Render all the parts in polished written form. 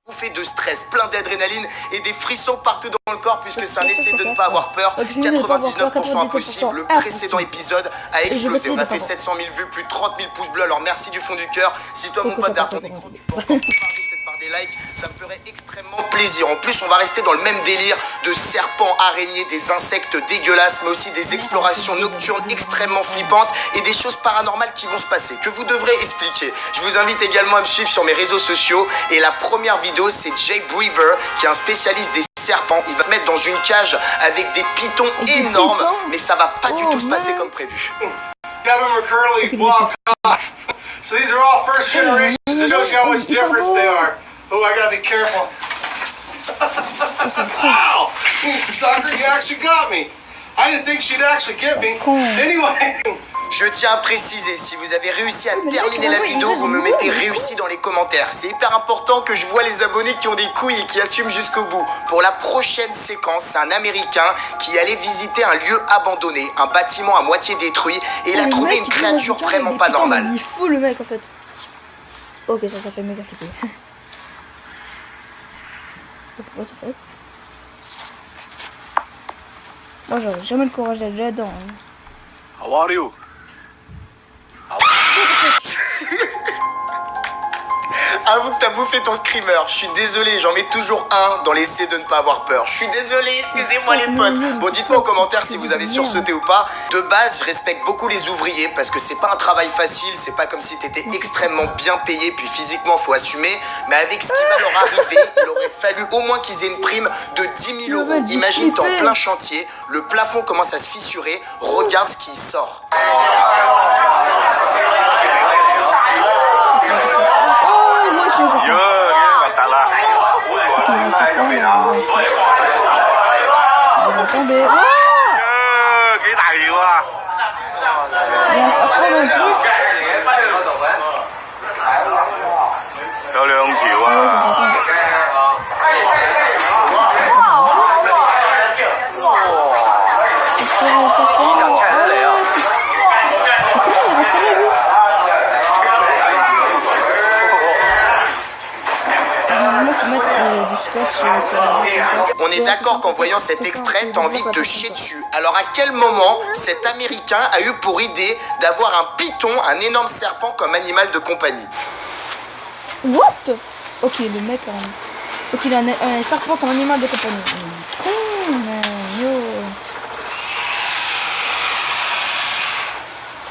bouffée de stress, plein d'adrénaline et des frissons partout dans le corps puisque c'est un essai de ne pas avoir peur. 99% impossible. Le précédent épisode a explosé. On a fait 700 000 vues, plus de 30 000 pouces bleus. Alors merci du fond du cœur. Si toi, mon pote, derrière ton écran, tu peux encore parler cette part des likes, ça me ferait extrêmement plaisir. En plus, on va rester dans le même délire de serpents, araignées, des insectes dégueulasses, mais aussi des explorations nocturnes extrêmement flippantes et des choses paranormales qui vont se passer, que vous devrez expliquer. Je vous invite également à me suivre sur mes réseaux sociaux. Et la première vidéo, c'est Jake Brewer, qui est un spécialiste des serpents. Il va se mettre dans une cage avec des pitons énormes, mais ça va pas du tout se passer comme prévu. Kevin McCurley, wow, so these are all first generations. It shows you how much difference they are. Oh, I gotta be careful. Wow, you sucker, you actually got me. I didn't think she'd actually get me. Anyway. Je tiens à préciser, si vous avez réussi à terminer la vidéo, vous me mettez réussi dans les commentaires. C'est hyper important que je vois les abonnés qui ont des couilles et qui assument jusqu'au bout. Pour la prochaine séquence, c'est un Américain qui allait visiter un lieu abandonné, un bâtiment à moitié détruit, et il a trouvé une créature vraiment pas normale. Il est fou le mec en fait. Ok, ça fait méga flipper. Ok, what the fuck. Moi j'aurais jamais le courage d'aller là-dedans. Hein. How are you? Avoue que t'as bouffé ton screamer. Je suis désolé, j'en mets toujours un dans l'essai de ne pas avoir peur. Je suis désolé, excusez-moi les potes. Bon, dites-moi en commentaire si vous avez sursauté ou pas. De base, je respecte beaucoup les ouvriers parce que c'est pas un travail facile. C'est pas comme si t'étais extrêmement bien payé, puis physiquement faut assumer. Mais avec ce qui va leur arriver, il aurait fallu au moins qu'ils aient une prime de 10 000 euros. Imagine, t'es en plein chantier, le plafond commence à se fissurer. Regarde ce qui sort. Tomber. Ah! Il y a un serpent dans le truc. On est d'accord qu'en voyant cet extrait, t'as envie de te chier dessus. Alors à quel moment cet Américain a eu pour idée d'avoir un python, un énorme serpent comme animal de compagnie? What? Ok, le mec a un... Ok, il a un serpent comme animal de compagnie. Con, man, yo.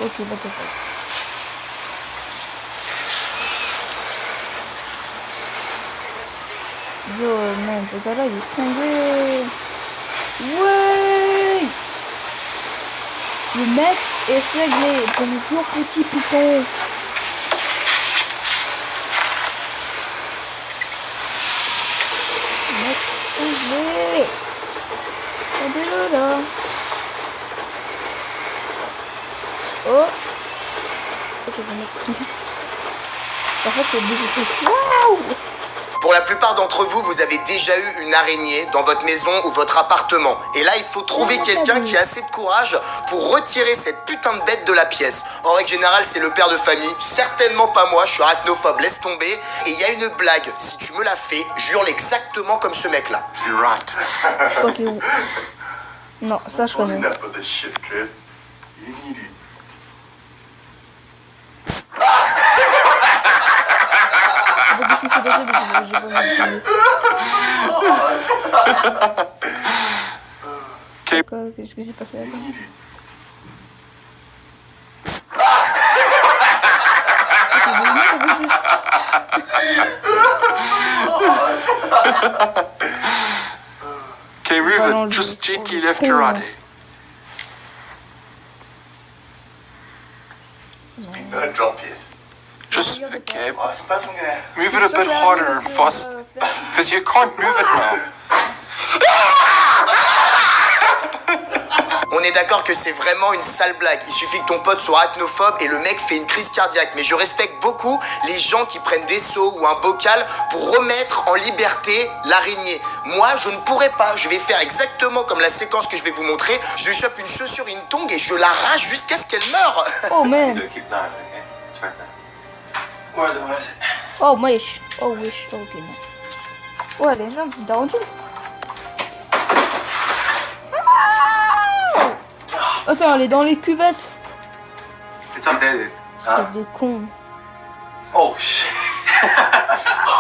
Ok, what the fuck. Yo, man, ce gars-là, il est cinglé. Ouais. Le mec est cinglé. Bonjour, petit python. Le mec est cinglé. Regardez-le, là. Oh. Ok, je vais mettre... En fait, c'est beaucoup. Waouh. Pour la plupart d'entre vous, vous avez déjà eu une araignée dans votre maison ou votre appartement. Et là, il faut trouver quelqu'un qui a assez de courage pour retirer cette putain de bête de la pièce. En règle générale, c'est le père de famille. Certainement pas moi, je suis arachnophobe, laisse tomber. Et il y a une blague, si tu me la fais, jure exactement comme ce mec-là. You're right. Ok. Non, ça je connais. Qu'est-ce qui s'est passé là? Okay, move it just gently left to right. Not drop it. Just, okay, move it a bit harder and fast, because you can't move it now. On est d'accord que c'est vraiment une sale blague. Il suffit que ton pote soit arachnophobe et le mec fait une crise cardiaque. Mais je respecte beaucoup les gens qui prennent des seaux ou un bocal pour remettre en liberté l'araignée. Moi, je ne pourrais pas. Je vais faire exactement comme la séquence que je vais vous montrer. Je lui chope une chaussure, une tongue et je l'arrache jusqu'à ce qu'elle meure. Oh man. Oh, wesh. Oh, wesh. Oh, ok, non. Ouais, elle est énorme, c'est une tarentule. Attends, elle est dans les cuvettes. It's updated. Huh? Espèce de con. Oh shit.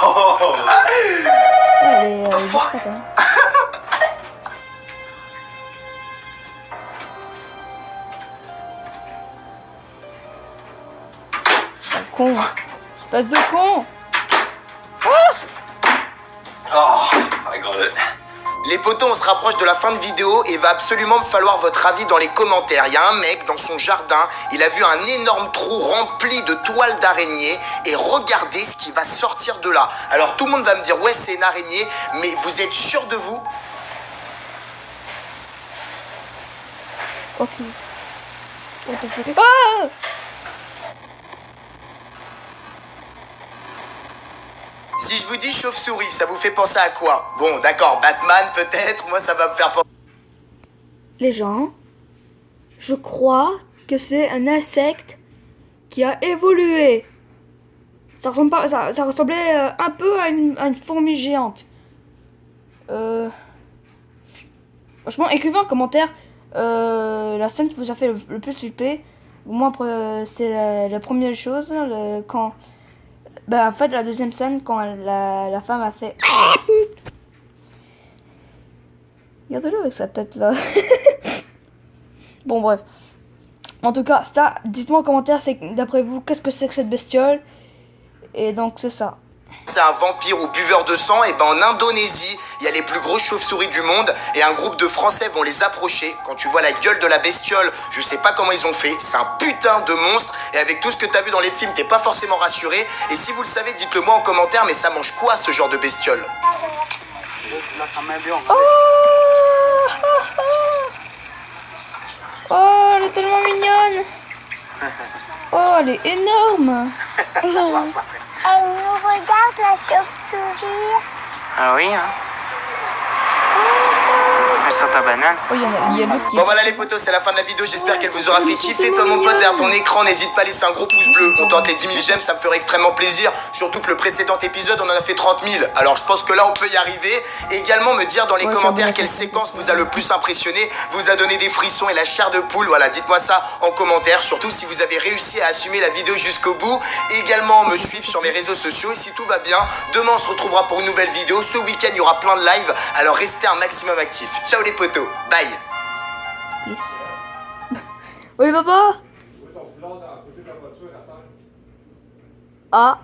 Oh. Ouais, elle est discrète, hein. Con. Espèce de con. Oh, I got it. Les potos, on se rapproche de la fin de vidéo et va absolument me falloir votre avis dans les commentaires. Il y a un mec dans son jardin, il a vu un énorme trou rempli de toiles d'araignée et regardez ce qui va sortir de là. Alors tout le monde va me dire ouais c'est une araignée, mais vous êtes sûr de vous? Ok. What the fuck? Ah! Si je vous dis chauve-souris, ça vous fait penser à quoi? Bon d'accord, Batman peut-être, moi ça va me faire penser... Les gens, je crois que c'est un insecte qui a évolué. Ça ressemble pas, ça ressemblait un peu à une fourmi géante. Franchement, écrivez en commentaire la scène qui vous a fait le plus flipper. Moi, c'est la première chose, quand... Bah, en fait, la deuxième scène, quand la femme a fait... Regardez-le avec sa tête, là. Bon, bref. En tout cas, ça, dites-moi en commentaire, d'après vous, qu'est-ce que c'est que cette bestiole? Et donc, c'est ça. C'est un vampire ou buveur de sang, et ben en Indonésie, il y a les plus grosses chauves-souris du monde et un groupe de Français vont les approcher. Quand tu vois la gueule de la bestiole, je sais pas comment ils ont fait, c'est un putain de monstre et avec tout ce que t'as vu dans les films, t'es pas forcément rassuré. Et si vous le savez, dites-le moi en commentaire, mais ça mange quoi ce genre de bestiole? Oh, elle est tellement mignonne. Oh, elle est énorme. Elle nous regarde, la chauve-souris. Ah oui, hein? Elle sort ta banane. Oh, il y a l'autre qui... Bon voilà les potos, c'est la fin de la vidéo, j'espère qu'elle vous aura fait kiffer. Toi mon pote derrière ton écran, n'hésite pas à laisser un gros pouce bleu. On tente les 10 000 j'aime, ça me ferait extrêmement plaisir. Surtout que le précédent épisode, on en a fait 30 000. Alors je pense que là on peut y arriver. Et également me dire dans les commentaires quelle séquence vous a le plus impressionné, vous a donné des frissons et la chair de poule. Voilà, dites-moi ça en commentaire. Surtout si vous avez réussi à assumer la vidéo jusqu'au bout. Et également me suivre sur mes réseaux sociaux. Et si tout va bien, demain on se retrouvera pour une nouvelle vidéo. Ce week-end il y aura plein de lives. Alors restez un maximum actifs. Ciao les potos, bye. Yes. Oui, papa. Ah.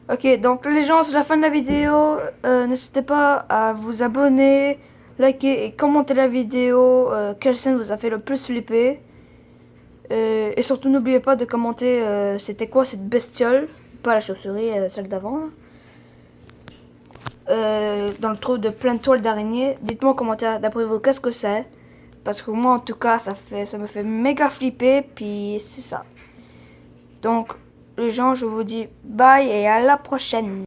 Ok, donc les gens, c'est la fin de la vidéo. N'hésitez pas à vous abonner, liker et commenter la vidéo. Quelle scène vous a fait le plus flipper. Et surtout, n'oubliez pas de commenter c'était quoi cette bestiole. Pas la chauve-souris, celle d'avant. Dans le trou de plein de toiles d'araignée. Dites-moi en commentaire d'après vous qu'est-ce que c'est. Parce que moi en tout cas ça me fait méga flipper. Puis c'est ça. Donc les gens, je vous dis bye et à la prochaine.